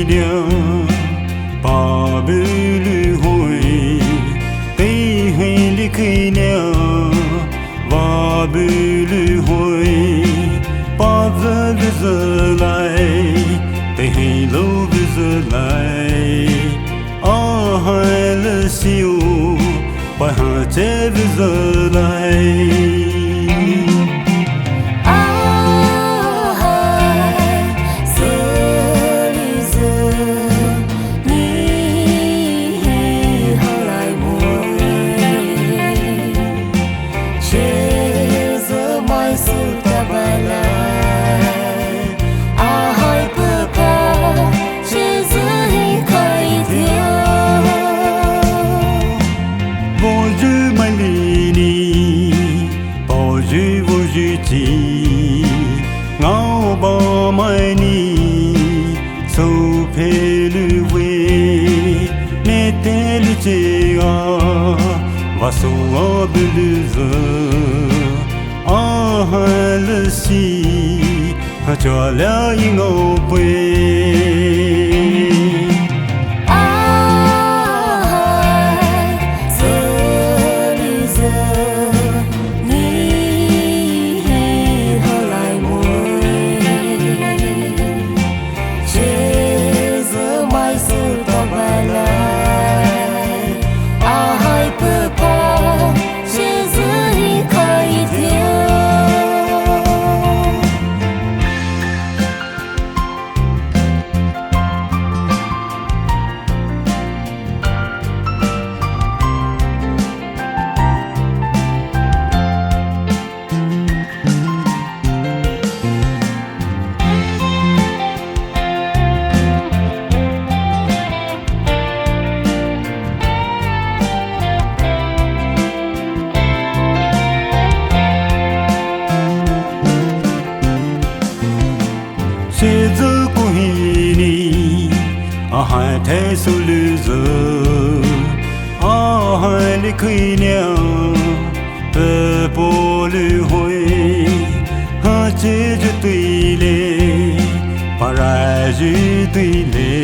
niệm ba bự hồi tây hay đi khi niệm ba bự hồi ba giờ giờ lại tây hay lâu giờ lại hai là siêu ba hai chế giờ lại ngao bao mai ni sâu phê lưu về nê tê lưu chê à và sâu à bê lưu giờ à hai lưu si hà cho lẽ ngao bê chế giấc của hi hai thế số lưu giờ hai lý khi nhau về bộ lưu hồi chế cho tùy lệ và ra dư tùy lệ